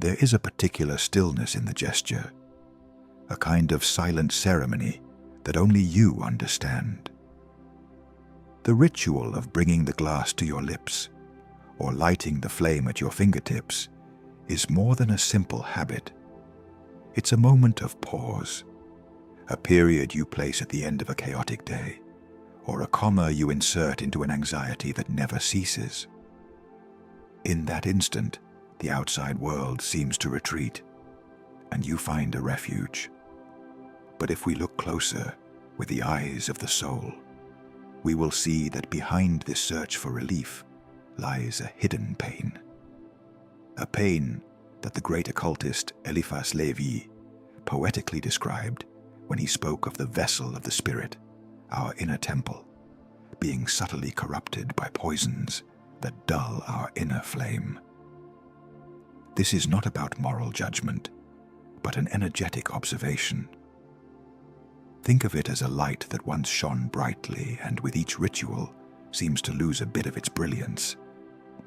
There is a particular stillness in the gesture, a kind of silent ceremony that only you understand. The ritual of bringing the glass to your lips or lighting the flame at your fingertips is more than a simple habit. It's a moment of pause, a period you place at the end of a chaotic day, or a comma you insert into an anxiety that never ceases. In that instant, the outside world seems to retreat, and you find a refuge. But if we look closer with the eyes of the soul, we will see that behind this search for relief lies a hidden pain. A pain that the great occultist Eliphas Levi poetically described when he spoke of the vessel of the spirit, our inner temple, being subtly corrupted by poisons that dull our inner flame. This is not about moral judgment, but an energetic observation. Think of it as a light that once shone brightly and with each ritual seems to lose a bit of its brilliance,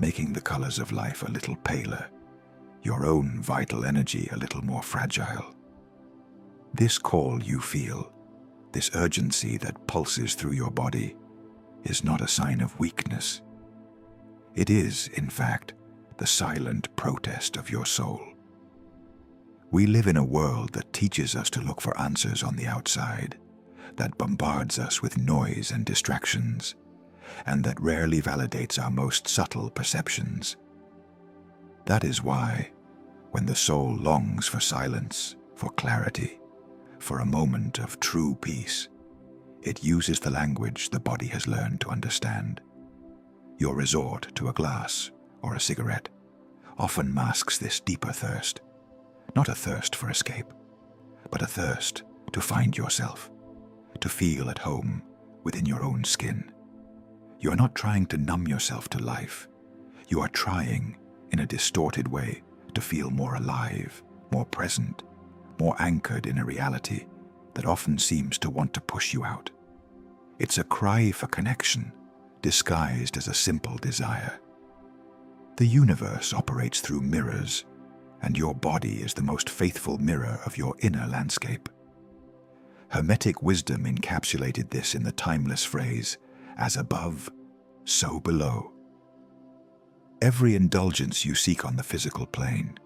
making the colors of life a little paler, your own vital energy a little more fragile. This call you feel, this urgency that pulses through your body, is not a sign of weakness. It is, in fact, the silent protest of your soul. We live in a world that teaches us to look for answers on the outside, that bombards us with noise and distractions, and that rarely validates our most subtle perceptions. That is why, when the soul longs for silence, for clarity, for a moment of true peace, it uses the language the body has learned to understand. Your resort to a glass or a cigarette often masks this deeper thirst. Not a thirst for escape, but a thirst to find yourself, to feel at home within your own skin. You are not trying to numb yourself to life. You are trying, in a distorted way, to feel more alive, more present, more anchored in a reality that often seems to want to push you out. It's a cry for connection, disguised as a simple desire. The universe operates through mirrors, and your body is the most faithful mirror of your inner landscape. Hermetic wisdom encapsulated this in the timeless phrase, "As above, so below." Every indulgence you seek on the physical plane,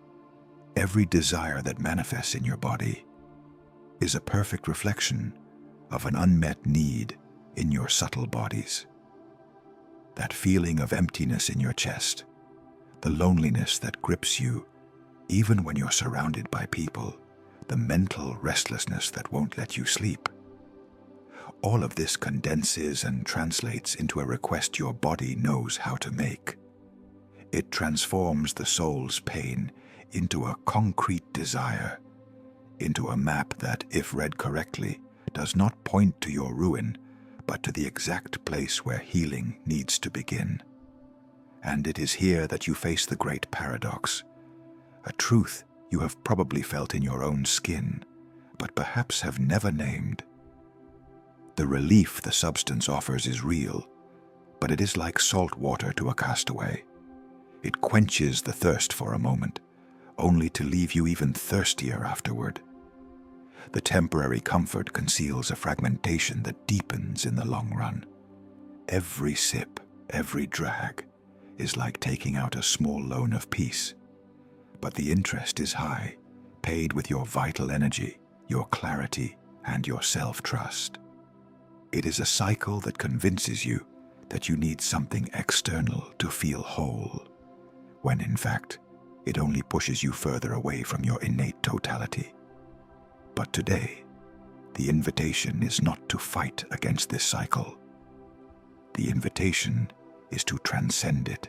every desire that manifests in your body, is a perfect reflection of an unmet need in your subtle bodies. That feeling of emptiness in your chest, the loneliness that grips you even when you're surrounded by people, the mental restlessness that won't let you sleep. All of this condenses and translates into a request your body knows how to make. It transforms the soul's pain into a concrete desire, into a map that, if read correctly, does not point to your ruin, but to the exact place where healing needs to begin. And it is here that you face the great paradox, a truth you have probably felt in your own skin, but perhaps have never named. The relief the substance offers is real, but it is like salt water to a castaway. It quenches the thirst for a moment, only to leave you even thirstier afterward. The temporary comfort conceals a fragmentation that deepens in the long run. Every sip, every drag, is like taking out a small loan of peace. But the interest is high, paid with your vital energy, your clarity, and your self-trust. It is a cycle that convinces you that you need something external to feel whole, when in fact, it only pushes you further away from your innate totality. But today, the invitation is not to fight against this cycle. The invitation is to transcend it.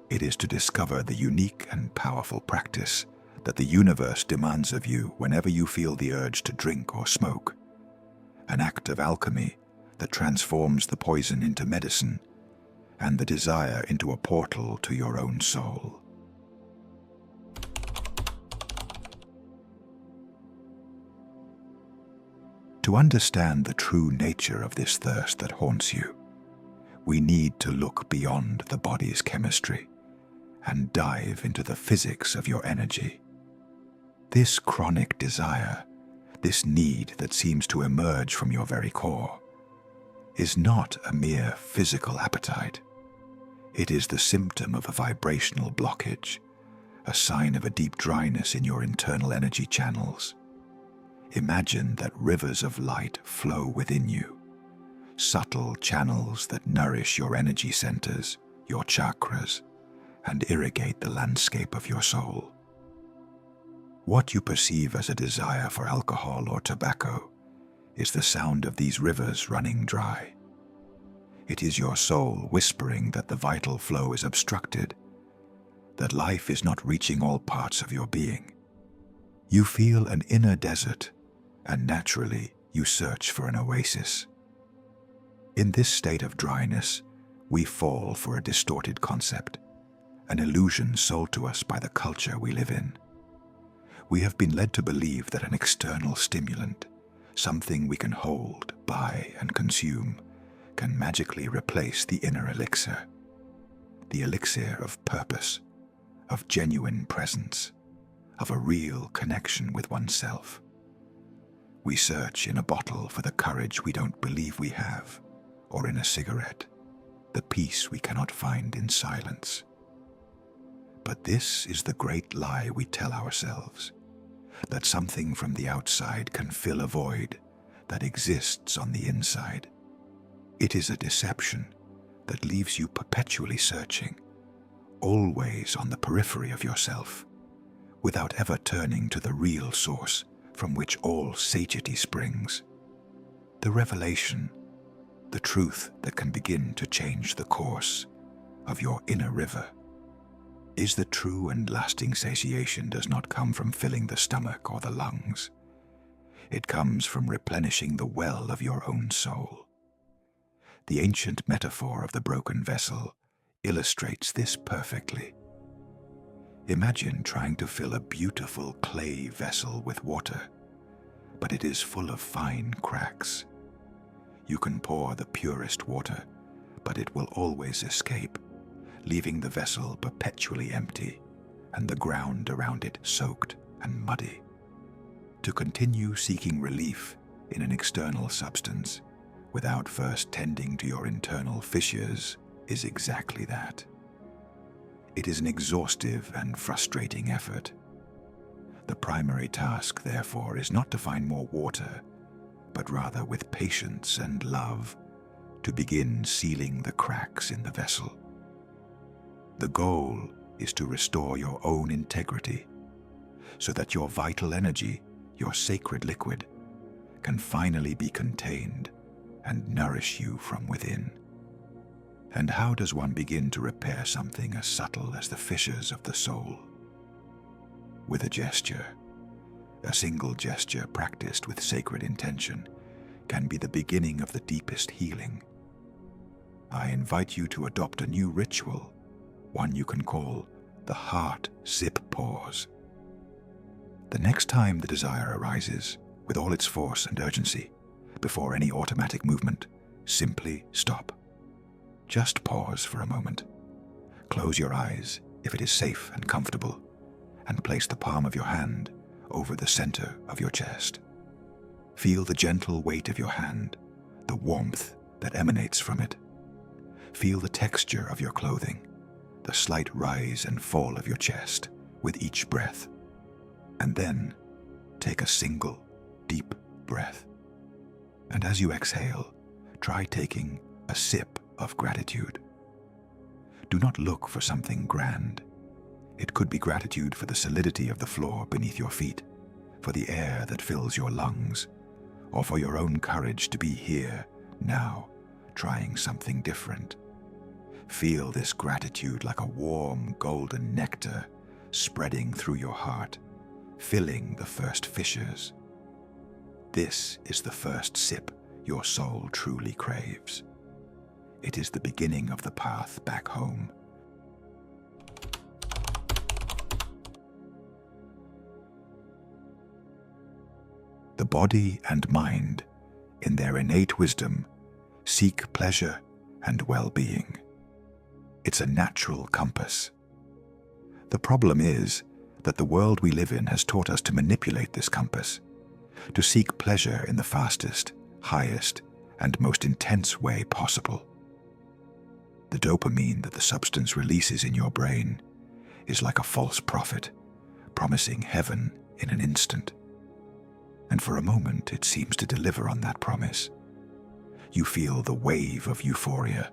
It is to discover the unique and powerful practice that the universe demands of you whenever you feel the urge to drink or smoke. An act of alchemy that transforms the poison into medicine and the desire into a portal to your own soul. To understand the true nature of this thirst that haunts you, we need to look beyond the body's chemistry and dive into the physics of your energy. This chronic desire, this need that seems to emerge from your very core, is not a mere physical appetite. It is the symptom of a vibrational blockage, a sign of a deep dryness in your internal energy channels. Imagine that rivers of light flow within you, subtle channels that nourish your energy centers, your chakras, and irrigate the landscape of your soul. What you perceive as a desire for alcohol or tobacco is the sound of these rivers running dry. It is your soul whispering that the vital flow is obstructed, that life is not reaching all parts of your being. You feel an inner desert, and naturally you search for an oasis. In this state of dryness, we fall for a distorted concept, an illusion sold to us by the culture we live in. We have been led to believe that an external stimulant, something we can hold, buy, and consume, can magically replace the inner elixir. The elixir of purpose, of genuine presence, of a real connection with oneself. We search in a bottle for the courage we don't believe we have, or in a cigarette, the peace we cannot find in silence. But this is the great lie we tell ourselves, that something from the outside can fill a void that exists on the inside. It is a deception that leaves you perpetually searching, always on the periphery of yourself, without ever turning to the real source from which all satiety springs. The revelation, the truth that can begin to change the course of your inner river, is that true and lasting satiation does not come from filling the stomach or the lungs. It comes from replenishing the well of your own soul. The ancient metaphor of the broken vessel illustrates this perfectly. Imagine trying to fill a beautiful clay vessel with water, but it is full of fine cracks. You can pour the purest water, but it will always escape, leaving the vessel perpetually empty and the ground around it soaked and muddy. To continue seeking relief in an external substance without first tending to your internal fissures is exactly that. It is an exhaustive and frustrating effort. The primary task, therefore, is not to find more water, but rather with patience and love to begin sealing the cracks in the vessel. The goal is to restore your own integrity, so that your vital energy, your sacred liquid, can finally be contained and nourish you from within. And how does one begin to repair something as subtle as the fissures of the soul? With a gesture. A single gesture practiced with sacred intention can be the beginning of the deepest healing. I invite you to adopt a new ritual, one you can call the heart sip pause. The next time the desire arises, with all its force and urgency, before any automatic movement, simply stop. Just pause for a moment. Close your eyes if it is safe and comfortable, and place the palm of your hand over the center of your chest. Feel the gentle weight of your hand, the warmth that emanates from it. Feel the texture of your clothing, the slight rise and fall of your chest with each breath. And then take a single, deep breath. And as you exhale, try taking a sip of gratitude. Do not look for something grand. It could be gratitude for the solidity of the floor beneath your feet, for the air that fills your lungs, or for your own courage to be here, now, trying something different. Feel this gratitude like a warm, golden nectar spreading through your heart, filling the first fissures. This is the first sip your soul truly craves. It is the beginning of the path back home. The body and mind, in their innate wisdom, seek pleasure and well-being. It's a natural compass. The problem is that the world we live in has taught us to manipulate this compass, to seek pleasure in the fastest, highest, and most intense way possible. The dopamine that the substance releases in your brain is like a false prophet, promising heaven in an instant. And for a moment, it seems to deliver on that promise. You feel the wave of euphoria,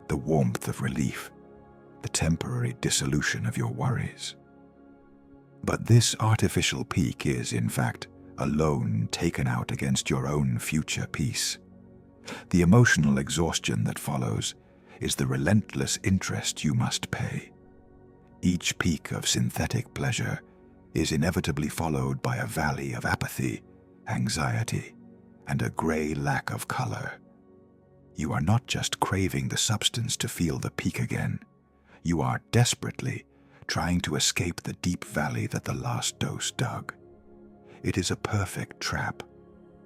the warmth of relief, the temporary dissolution of your worries. But this artificial peak is, in fact, a loan taken out against your own future peace. The emotional exhaustion that follows is the relentless interest you must pay. Each peak of synthetic pleasure is inevitably followed by a valley of apathy, anxiety, and a gray lack of color. You are not just craving the substance to feel the peak again. You are desperately trying to escape the deep valley that the last dose dug. It is a perfect trap,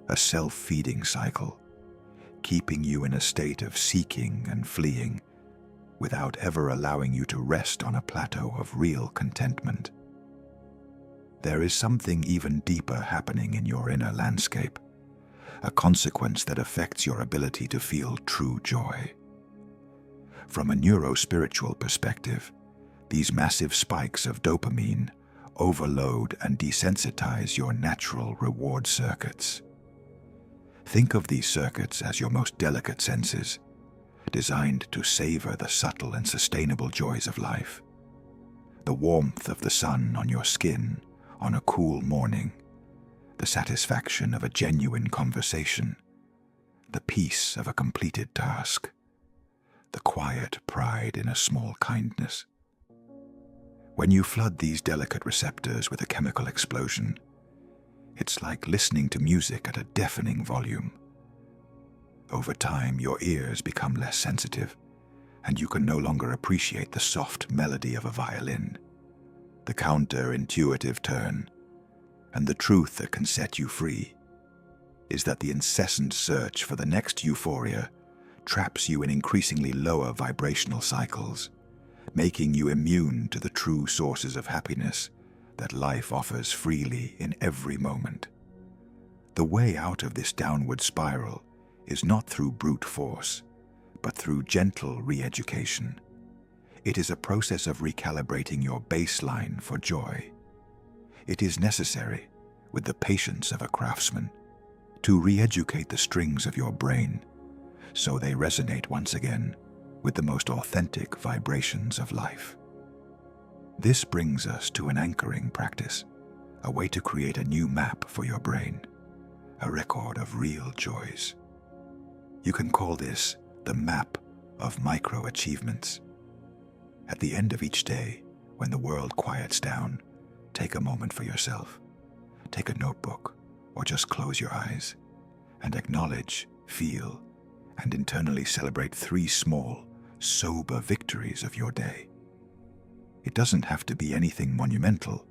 a self-feeding cycle, keeping you in a state of seeking and fleeing, without ever allowing you to rest on a plateau of real contentment. There is something even deeper happening in your inner landscape, a consequence that affects your ability to feel true joy. From a neurospiritual perspective, these massive spikes of dopamine overload and desensitize your natural reward circuits. Think of these circuits as your most delicate senses, designed to savor the subtle and sustainable joys of life. The warmth of the sun on your skin on a cool morning, the satisfaction of a genuine conversation, the peace of a completed task, the quiet pride in a small kindness. When you flood these delicate receptors with a chemical explosion, it's like listening to music at a deafening volume. Over time, your ears become less sensitive, and you can no longer appreciate the soft melody of a violin, the counterintuitive turn, and the truth that can set you free is that the incessant search for the next euphoria traps you in increasingly lower vibrational cycles, making you immune to the true sources of happiness that life offers freely in every moment. The way out of this downward spiral is not through brute force, but through gentle re-education. It is a process of recalibrating your baseline for joy. It is necessary, with the patience of a craftsman, to re-educate the strings of your brain so they resonate once again with the most authentic vibrations of life. This brings us to an anchoring practice, a way to create a new map for your brain, a record of real joys. You can call this the map of micro-achievements. At the end of each day, when the world quiets down, take a moment for yourself. Take a notebook, or just close your eyes, and acknowledge, feel, and internally celebrate 3 small, sober victories of your day. It doesn't have to be anything monumental.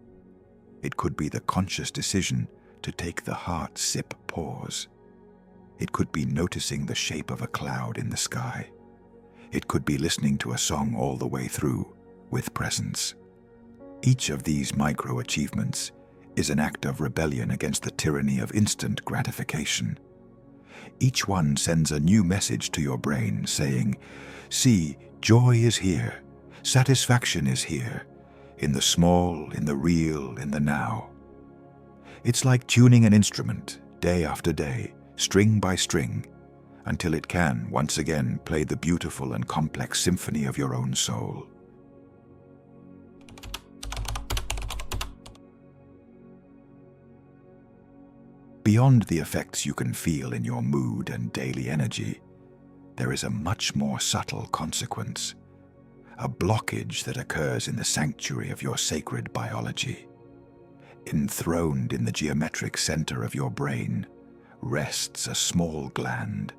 It could be the conscious decision to take the heart sip pause. It could be noticing the shape of a cloud in the sky. It could be listening to a song all the way through with presence. Each of these micro-achievements is an act of rebellion against the tyranny of instant gratification. Each one sends a new message to your brain saying, "See, joy is here, satisfaction is here, in the small, in the real, in the now." It's like tuning an instrument, day after day, string by string, until it can, once again, play the beautiful and complex symphony of your own soul. Beyond the effects you can feel in your mood and daily energy, there is a much more subtle consequence, a blockage that occurs in the sanctuary of your sacred biology. Enthroned in the geometric center of your brain rests a small gland,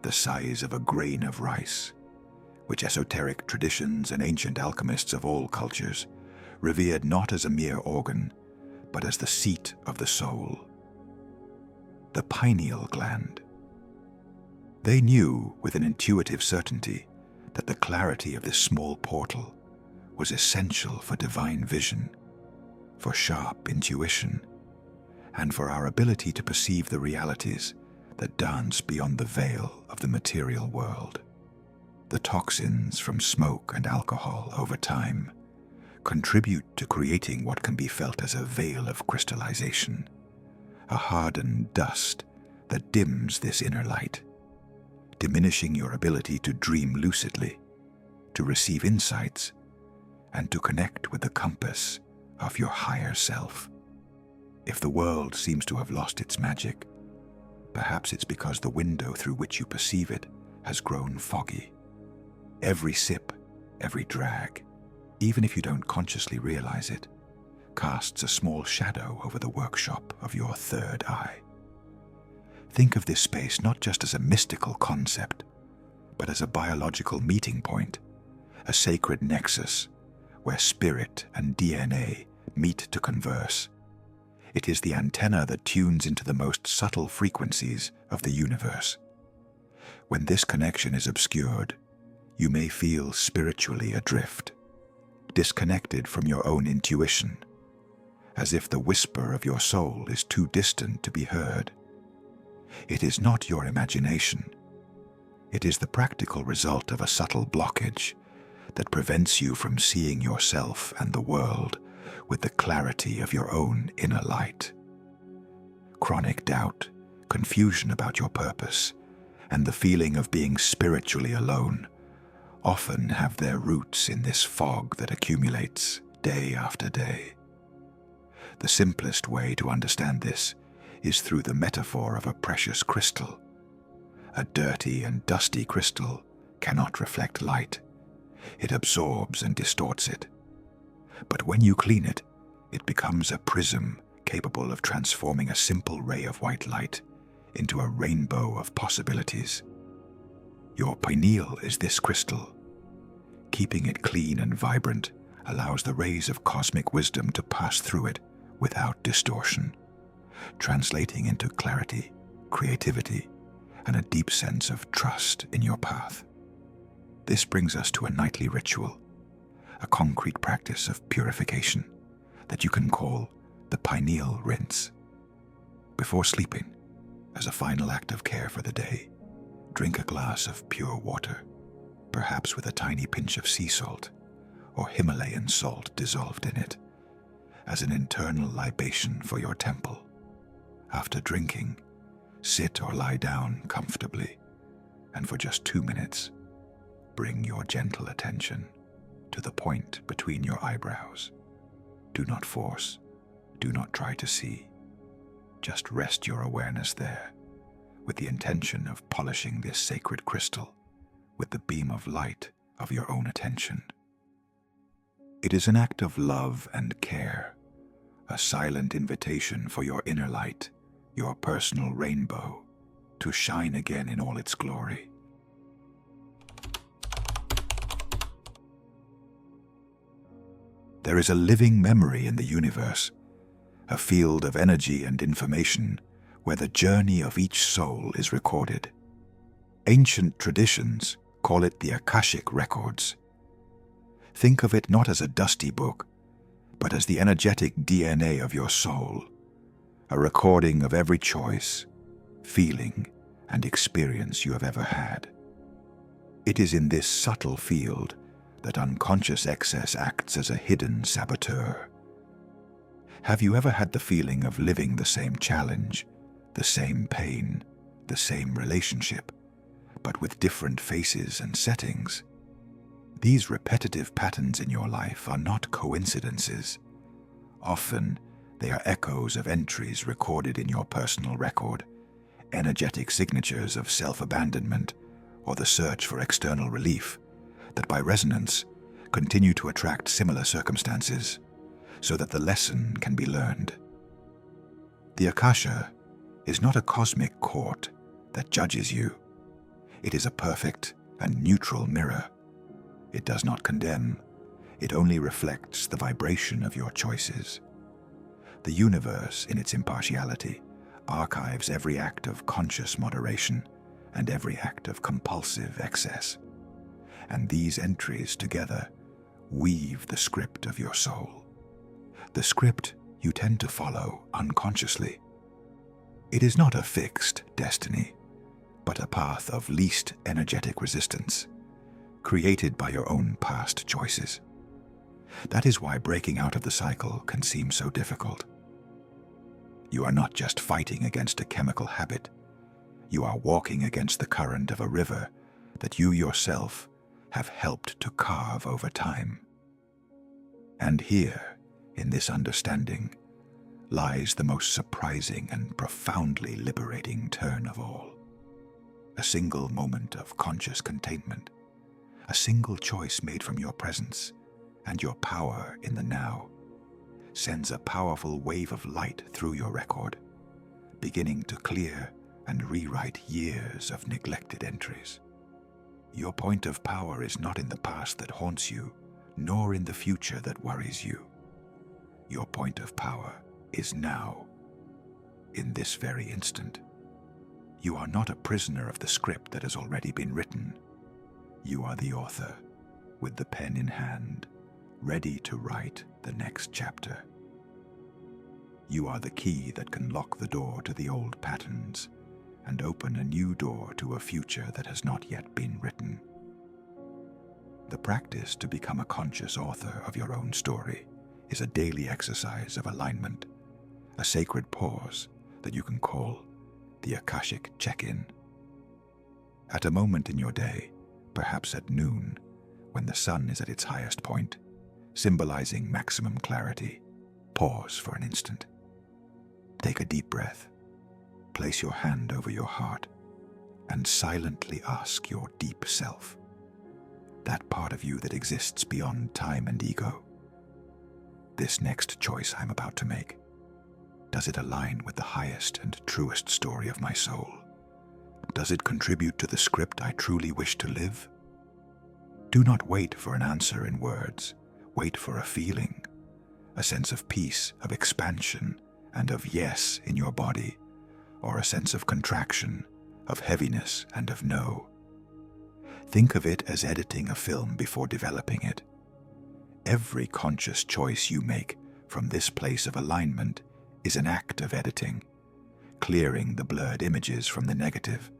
the size of a grain of rice, which esoteric traditions and ancient alchemists of all cultures revered not as a mere organ, but as the seat of the soul. The pineal gland. They knew with an intuitive certainty that the clarity of this small portal was essential for divine vision, for sharp intuition, and for our ability to perceive the realities that dance beyond the veil of the material world. The toxins from smoke and alcohol over time contribute to creating what can be felt as a veil of crystallization, a hardened dust that dims this inner light, diminishing your ability to dream lucidly, to receive insights, and to connect with the compass of your higher self. If the world seems to have lost its magic, perhaps it's because the window through which you perceive it has grown foggy. Every sip, every drag, even if you don't consciously realize it, casts a small shadow over the workshop of your third eye. Think of this space not just as a mystical concept, but as a biological meeting point, a sacred nexus where spirit and DNA meet to converse. It is the antenna that tunes into the most subtle frequencies of the universe. When this connection is obscured, you may feel spiritually adrift, disconnected from your own intuition, as if the whisper of your soul is too distant to be heard. It is not your imagination. It is the practical result of a subtle blockage that prevents you from seeing yourself and the world with the clarity of your own inner light. Chronic doubt, confusion about your purpose, and the feeling of being spiritually alone often have their roots in this fog that accumulates day after day. The simplest way to understand this is through the metaphor of a precious crystal. A dirty and dusty crystal cannot reflect light. It absorbs and distorts it. But when you clean it, it becomes a prism capable of transforming a simple ray of white light into a rainbow of possibilities. Your pineal is this crystal. Keeping it clean and vibrant allows the rays of cosmic wisdom to pass through it without distortion, translating into clarity, creativity, and a deep sense of trust in your path. This brings us to a nightly ritual, a concrete practice of purification that you can call the pineal rinse. Before sleeping, as a final act of care for the day, drink a glass of pure water, perhaps with a tiny pinch of sea salt or Himalayan salt dissolved in it, as an internal libation for your temple. After drinking, sit or lie down comfortably, and for just 2 minutes, bring your gentle attention to the point between your eyebrows. Do not force, do not try to see. Just rest your awareness there, with the intention of polishing this sacred crystal with the beam of light of your own attention. It is an act of love and care, a silent invitation for your inner light, your personal rainbow, to shine again in all its glory. There is a living memory in the universe, a field of energy and information where the journey of each soul is recorded. Ancient traditions call it the Akashic Records. Think of it not as a dusty book, but as the energetic DNA of your soul, a recording of every choice, feeling, and experience you have ever had. It is in this subtle field that unconscious excess acts as a hidden saboteur. Have you ever had the feeling of living the same challenge, the same pain, the same relationship, but with different faces and settings? These repetitive patterns in your life are not coincidences. Often, they are echoes of entries recorded in your personal record, energetic signatures of self-abandonment or the search for external relief that by resonance continue to attract similar circumstances so that the lesson can be learned. The Akasha is not a cosmic court that judges you. It is a perfect and neutral mirror. It does not condemn. It only reflects the vibration of your choices. The universe, in its impartiality, archives every act of conscious moderation and every act of compulsive excess. And these entries together weave the script of your soul. The script you tend to follow unconsciously. It is not a fixed destiny, but a path of least energetic resistance, created by your own past choices. That is why breaking out of the cycle can seem so difficult. You are not just fighting against a chemical habit. You are walking against the current of a river that you yourself have helped to carve over time. And here, in this understanding, lies the most surprising and profoundly liberating turn of all. A single moment of conscious containment, a single choice made from your presence and your power in the now, sends a powerful wave of light through your record, beginning to clear and rewrite years of neglected entries. Your point of power is not in the past that haunts you, nor in the future that worries you. Your point of power is now, in this very instant. You are not a prisoner of the script that has already been written. You are the author, with the pen in hand, ready to write the next chapter. You are the key that can lock the door to the old patterns and open a new door to a future that has not yet been written. The practice to become a conscious author of your own story is a daily exercise of alignment, a sacred pause that you can call the Akashic check-in. At a moment in your day, perhaps at noon, when the sun is at its highest point, symbolizing maximum clarity, pause for an instant. Take a deep breath, place your hand over your heart, and silently ask your deep self, that part of you that exists beyond time and ego, this next choice I'm about to make, does it align with the highest and truest story of my soul? Does it contribute to the script I truly wish to live? Do not wait for an answer in words. Wait for a feeling, a sense of peace, of expansion, and of yes in your body, or a sense of contraction, of heaviness, and of no. Think of it as editing a film before developing it. Every conscious choice you make from this place of alignment is an act of editing, clearing the blurred images from the negative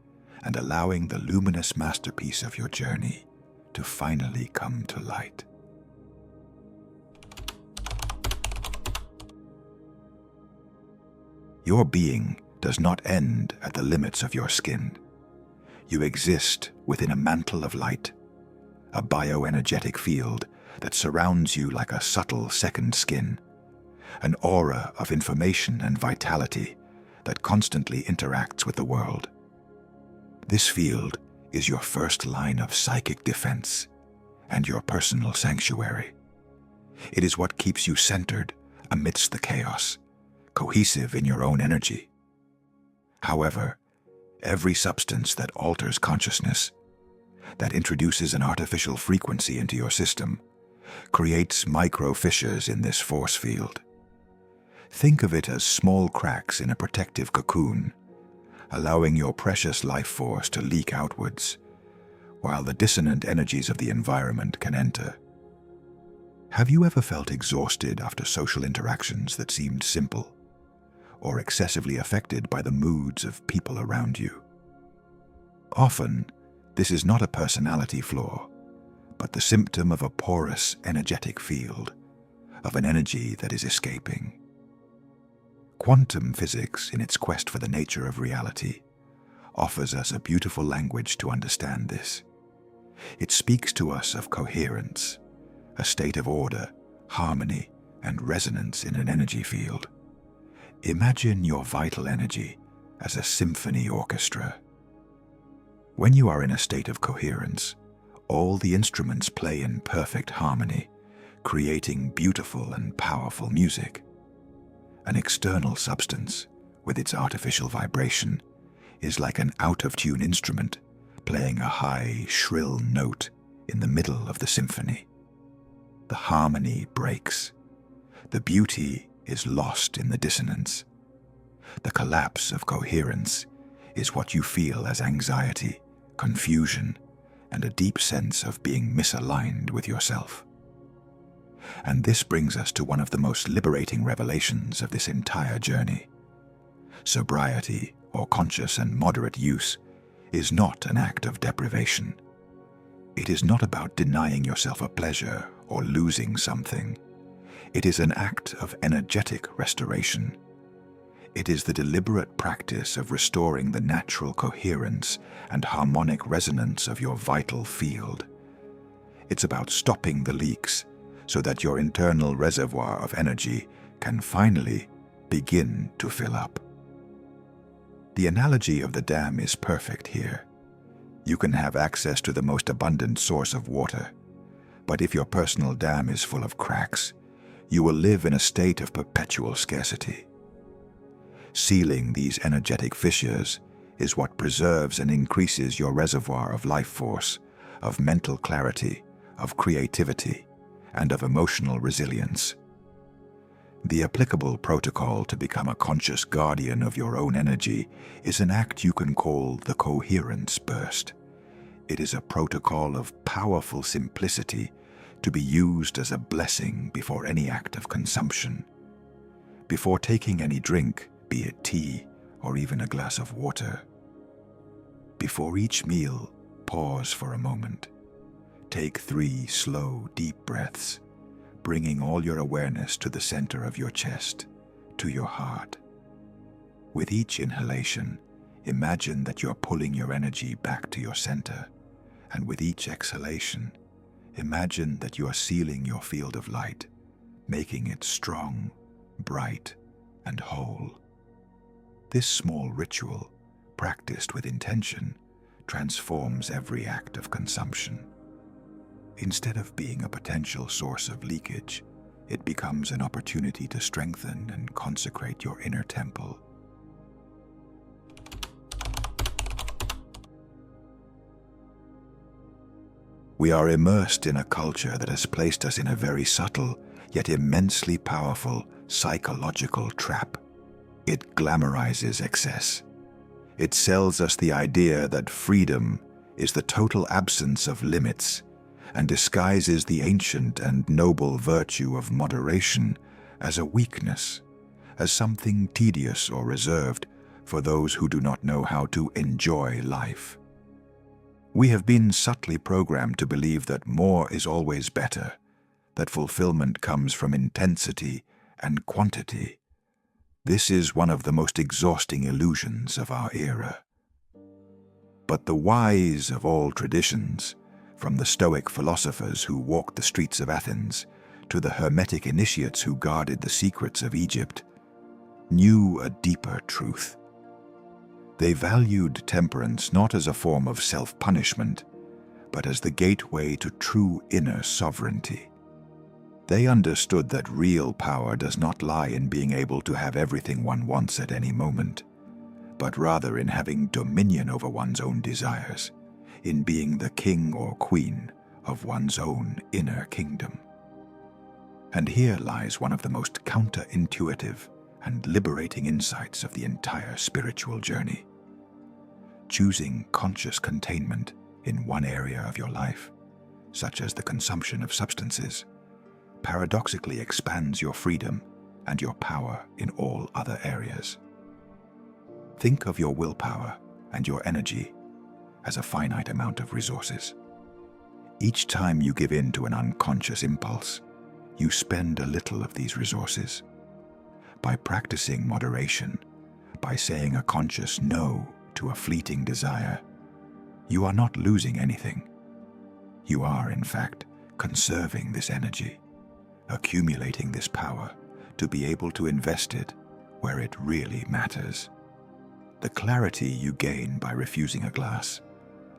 and allowing the luminous masterpiece of your journey to finally come to light. Your being does not end at the limits of your skin. You exist within a mantle of light, a bioenergetic field that surrounds you like a subtle second skin, an aura of information and vitality that constantly interacts with the world. This field is your first line of psychic defense and your personal sanctuary. It is what keeps you centered amidst the chaos, cohesive in your own energy. However, every substance that alters consciousness, that introduces an artificial frequency into your system, creates micro fissures in this force field. Think of it as small cracks in a protective cocoon, allowing your precious life force to leak outwards, while the dissonant energies of the environment can enter. Have you ever felt exhausted after social interactions that seemed simple, or excessively affected by the moods of people around you? Often, this is not a personality flaw, but the symptom of a porous, energetic field, of an energy that is escaping. Quantum physics, in its quest for the nature of reality, offers us a beautiful language to understand this. It speaks to us of coherence, a state of order, harmony, and resonance in an energy field. Imagine your vital energy as a symphony orchestra. When you are in a state of coherence, all the instruments play in perfect harmony, creating beautiful and powerful music. An external substance, with its artificial vibration, is like an out-of-tune instrument playing a high, shrill note in the middle of the symphony. The harmony breaks. The beauty is lost in the dissonance. The collapse of coherence is what you feel as anxiety, confusion, and a deep sense of being misaligned with yourself. And this brings us to one of the most liberating revelations of this entire journey. Sobriety, or conscious and moderate use, is not an act of deprivation. It is not about denying yourself a pleasure or losing something. It is an act of energetic restoration. It is the deliberate practice of restoring the natural coherence and harmonic resonance of your vital field. It's about stopping the leaks so that your internal reservoir of energy can finally begin to fill up. The analogy of the dam is perfect here. You can have access to the most abundant source of water, but if your personal dam is full of cracks, you will live in a state of perpetual scarcity. Sealing these energetic fissures is what preserves and increases your reservoir of life force, of mental clarity, of creativity, and of emotional resilience. The applicable protocol to become a conscious guardian of your own energy is an act you can call the coherence burst. It is a protocol of powerful simplicity to be used as a blessing before any act of consumption. Before taking any drink, be it tea or even a glass of water. Before each meal, pause for a moment. Take 3 slow, deep breaths, bringing all your awareness to the center of your chest, to your heart. With each inhalation, imagine that you're pulling your energy back to your center, and with each exhalation, imagine that you are sealing your field of light, making it strong, bright, and whole. This small ritual, practiced with intention, transforms every act of consumption. Instead of being a potential source of leakage, it becomes an opportunity to strengthen and consecrate your inner temple. We are immersed in a culture that has placed us in a very subtle, yet immensely powerful psychological trap. It glamorizes excess. It sells us the idea that freedom is the total absence of limits and disguises the ancient and noble virtue of moderation as a weakness, as something tedious or reserved for those who do not know how to enjoy life. We have been subtly programmed to believe that more is always better, that fulfillment comes from intensity and quantity. This is one of the most exhausting illusions of our era. But the wise of all traditions, from the Stoic philosophers who walked the streets of Athens to the Hermetic initiates who guarded the secrets of Egypt, knew a deeper truth. They valued temperance not as a form of self-punishment, but as the gateway to true inner sovereignty. They understood that real power does not lie in being able to have everything one wants at any moment, but rather in having dominion over one's own desires, in being the king or queen of one's own inner kingdom. And here lies one of the most counterintuitive and liberating insights of the entire spiritual journey. Choosing conscious containment in one area of your life, such as the consumption of substances, paradoxically expands your freedom and your power in all other areas. Think of your willpower and your energy as a finite amount of resources. Each time you give in to an unconscious impulse, you spend a little of these resources. By practicing moderation, by saying a conscious no to a fleeting desire, you are not losing anything. You are, in fact, conserving this energy, accumulating this power to be able to invest it where it really matters. The clarity you gain by refusing a glass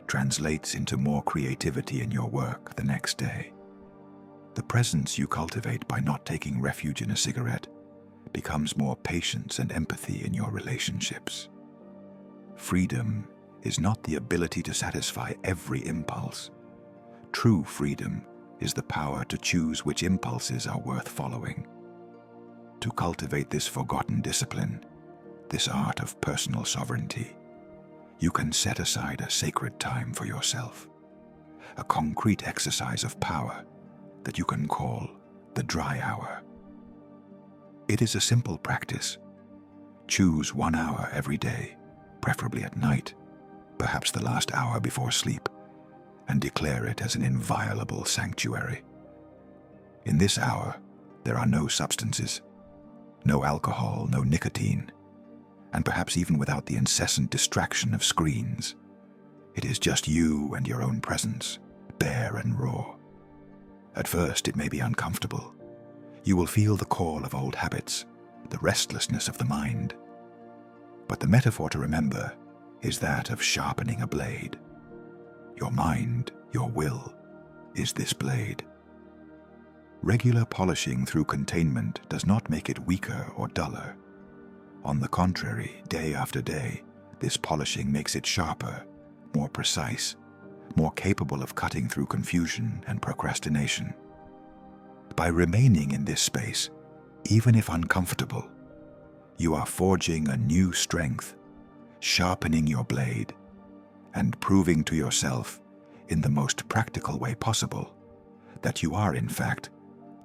translates into more creativity in your work the next day. The presence you cultivate by not taking refuge in a cigarette becomes more patience and empathy in your relationships. Freedom is not the ability to satisfy every impulse. True freedom is the power to choose which impulses are worth following. To cultivate this forgotten discipline, this art of personal sovereignty, you can set aside a sacred time for yourself, a concrete exercise of power that you can call the dry hour. It is a simple practice. Choose 1 hour every day, preferably at night, perhaps the last hour before sleep, and declare it as an inviolable sanctuary. In this hour, there are no substances, no alcohol, no nicotine, and perhaps even without the incessant distraction of screens. It is just you and your own presence, bare and raw. At first, it may be uncomfortable. You will feel the call of old habits, the restlessness of the mind. But the metaphor to remember is that of sharpening a blade. Your mind, your will, is this blade. Regular polishing through containment does not make it weaker or duller. On the contrary, day after day, this polishing makes it sharper, more precise, more capable of cutting through confusion and procrastination. By remaining in this space, even if uncomfortable, you are forging a new strength, sharpening your blade, and proving to yourself, in the most practical way possible, that you are, in fact,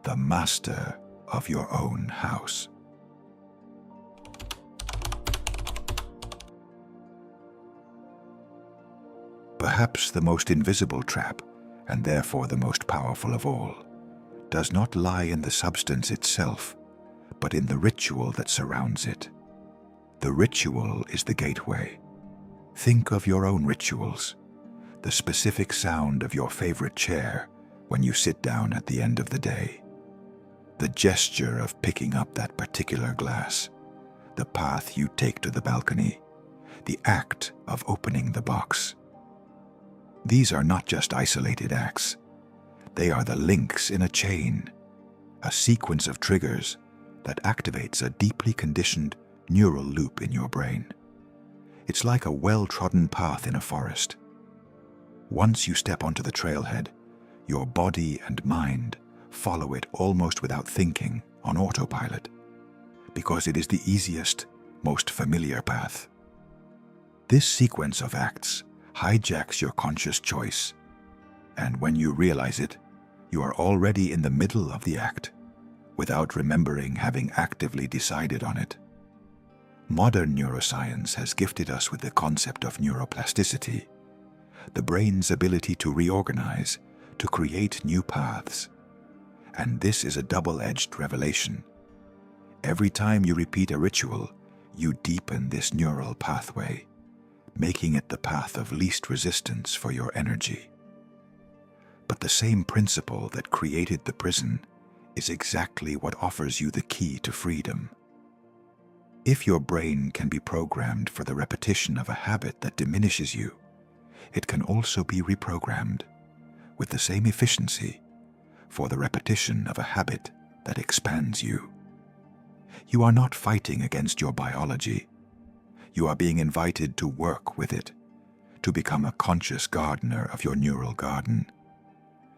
the master of your own house. Perhaps the most invisible trap, and therefore the most powerful of all, does not lie in the substance itself, but in the ritual that surrounds it. The ritual is the gateway. Think of your own rituals, the specific sound of your favorite chair when you sit down at the end of the day, the gesture of picking up that particular glass, the path you take to the balcony, the act of opening the box. These are not just isolated acts. They are the links in a chain, a sequence of triggers that activates a deeply conditioned neural loop in your brain. It's like a well-trodden path in a forest. Once you step onto the trailhead, your body and mind follow it almost without thinking, on autopilot, because it is the easiest, most familiar path. This sequence of acts hijacks your conscious choice, and when you realize it, you are already in the middle of the act, without remembering having actively decided on it. Modern neuroscience has gifted us with the concept of neuroplasticity, the brain's ability to reorganize, to create new paths. And this is a double-edged revelation. Every time you repeat a ritual, you deepen this neural pathway, making it the path of least resistance for your energy. But the same principle that created the prison is exactly what offers you the key to freedom. If your brain can be programmed for the repetition of a habit that diminishes you, it can also be reprogrammed, with the same efficiency, for the repetition of a habit that expands you. You are not fighting against your biology. You are being invited to work with it, to become a conscious gardener of your neural garden,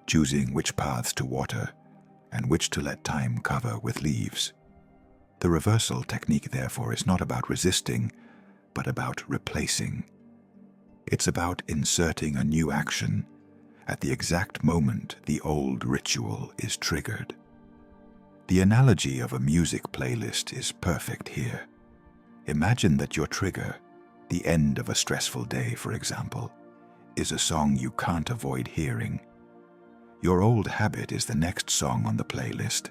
choosing which paths to water and which to let time cover with leaves. The reversal technique, therefore, is not about resisting, but about replacing. It's about inserting a new action at the exact moment the old ritual is triggered. The analogy of a music playlist is perfect here. Imagine that your trigger, the end of a stressful day, for example, is a song you can't avoid hearing. Your old habit is the next song on the playlist,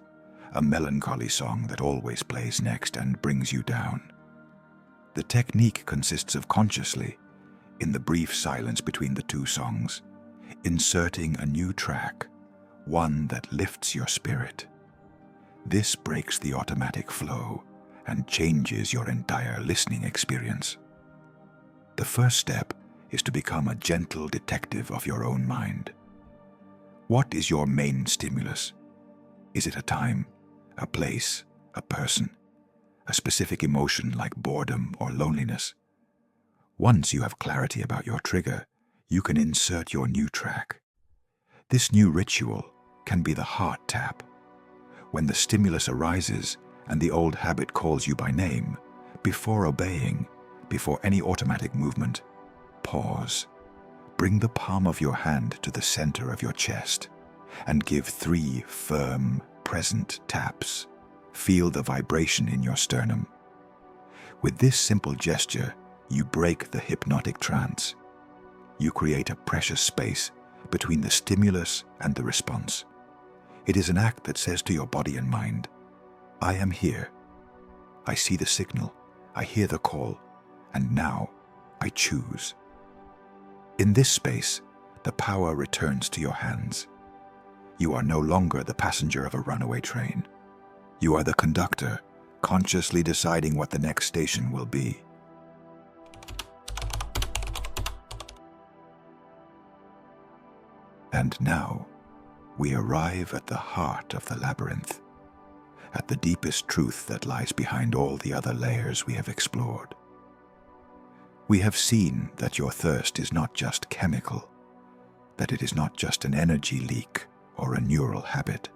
a melancholy song that always plays next and brings you down. The technique consists of consciously, in the brief silence between the two songs, inserting a new track, one that lifts your spirit. This breaks the automatic flow and changes your entire listening experience. The first step is to become a gentle detective of your own mind. What is your main stimulus? Is it a time, a place, a person, a specific emotion like boredom or loneliness? Once you have clarity about your trigger, you can insert your new track. This new ritual can be the heart tap. When the stimulus arises and the old habit calls you by name, before obeying, before any automatic movement, pause. Bring the palm of your hand to the center of your chest and give 3 firm, present taps. Feel the vibration in your sternum. With this simple gesture, you break the hypnotic trance. You create a precious space between the stimulus and the response. It is an act that says to your body and mind, I am here. I see the signal, I hear the call, and now I choose. In this space, the power returns to your hands. You are no longer the passenger of a runaway train. You are the conductor, consciously deciding what the next station will be. And now, we arrive at the heart of the labyrinth, at the deepest truth that lies behind all the other layers we have explored. We have seen that your thirst is not just chemical, that it is not just an energy leak or a neural habit.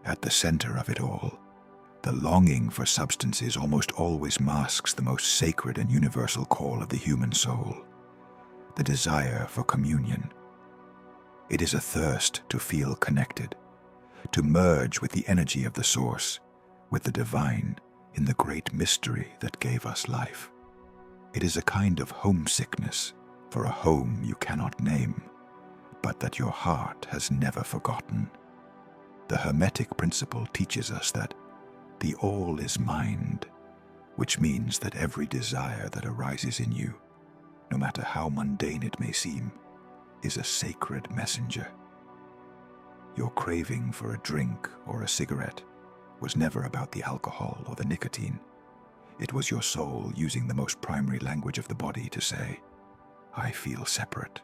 At the center of it all, the longing for substances almost always masks the most sacred and universal call of the human soul, the desire for communion. It is a thirst to feel connected, to merge with the energy of the source, with the divine in the great mystery that gave us life. It is a kind of homesickness for a home you cannot name, but that your heart has never forgotten. The Hermetic principle teaches us that the all is mind, which means that every desire that arises in you, no matter how mundane it may seem, is a sacred messenger. Your craving for a drink or a cigarette was never about the alcohol or the nicotine. It was your soul using the most primary language of the body to say, I feel separate.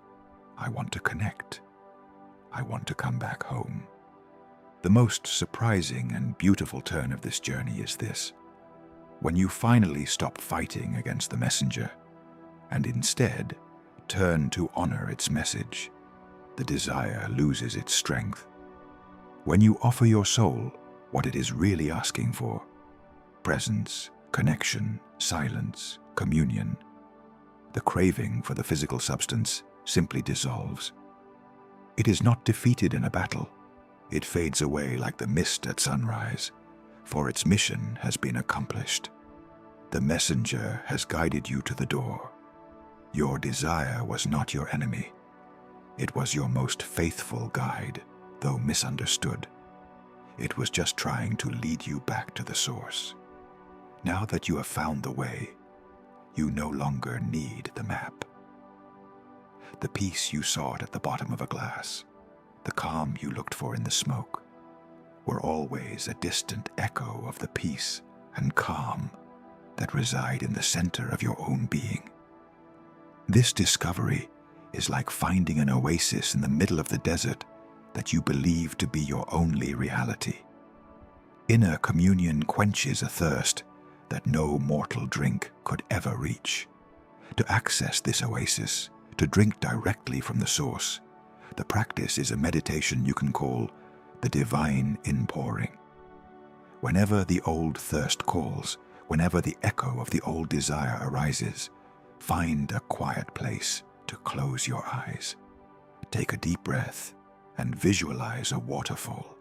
I want to connect. I want to come back home. The most surprising and beautiful turn of this journey is this. When you finally stop fighting against the messenger and instead turn to honor its message, the desire loses its strength. When you offer your soul what it is really asking for, presence, connection, silence, communion, the craving for the physical substance simply dissolves. It is not defeated in a battle. It fades away like the mist at sunrise, for its mission has been accomplished. The messenger has guided you to the door. Your desire was not your enemy. It was your most faithful guide, though misunderstood. It was just trying to lead you back to the source. Now that you have found the way, you no longer need the map. The peace you sought at the bottom of a glass, the calm you looked for in the smoke, were always a distant echo of the peace and calm that reside in the center of your own being. This discovery is like finding an oasis in the middle of the desert that you believe to be your only reality. Inner communion quenches a thirst that no mortal drink could ever reach. To access this oasis, to drink directly from the source, the practice is a meditation you can call the divine inpouring. Whenever the old thirst calls, whenever the echo of the old desire arises, find a quiet place to close your eyes. Take a deep breath and visualize a waterfall,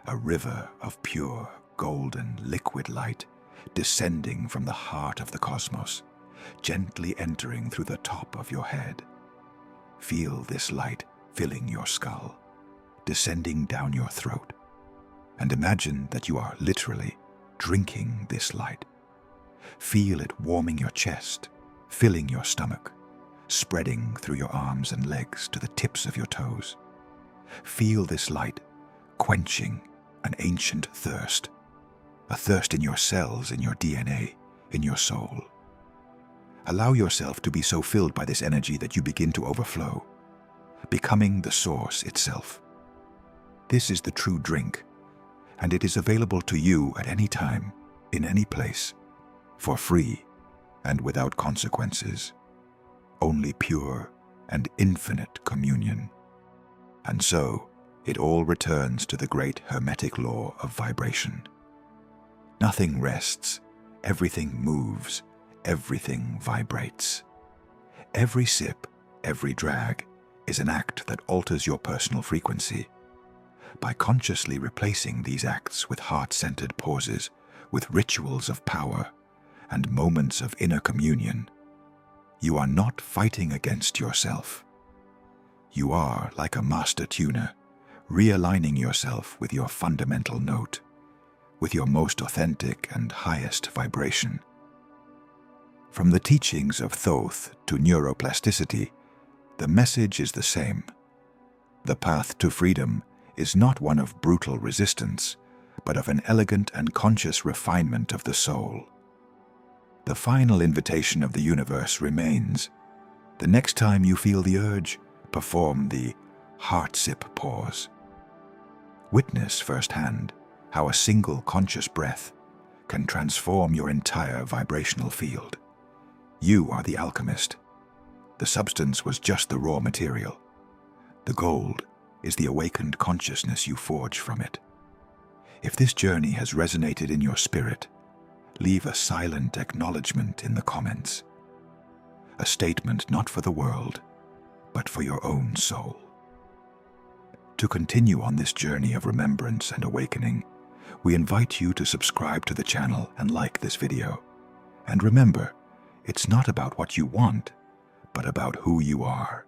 a river of pure, golden, liquid light descending from the heart of the cosmos, gently entering through the top of your head. Feel this light filling your skull, descending down your throat, and imagine that you are literally drinking this light. Feel it warming your chest, filling your stomach, spreading through your arms and legs to the tips of your toes. Feel this light quenching an ancient thirst, a thirst in your cells, in your DNA, in your soul. Allow yourself to be so filled by this energy that you begin to overflow, becoming the source itself. This is the true drink, and it is available to you at any time, in any place, for free and without consequences. Only pure and infinite communion. And so, it all returns to the great Hermetic law of vibration. Nothing rests, everything moves, everything vibrates. Every sip, every drag, is an act that alters your personal frequency. by consciously replacing these acts with heart-centered pauses, with rituals of power, and moments of inner communion. You are not fighting against yourself. You are, like a master tuner, realigning yourself with your fundamental note, with your most authentic and highest vibration. From the teachings of Thoth to neuroplasticity, the message is the same. The path to freedom is not one of brutal resistance, but of an elegant and conscious refinement of the soul. The final invitation of the universe remains. The next time you feel the urge, perform the heart sip pause. Witness firsthand how a single conscious breath can transform your entire vibrational field. You are the alchemist. The substance was just the raw material. The gold is the awakened consciousness you forge from it. If this journey has resonated in your spirit, leave a silent acknowledgement in the comments. A statement not for the world, but for your own soul. To continue on this journey of remembrance and awakening, we invite you to subscribe to the channel and like this video. And remember, it's not about what you want, but about who you are.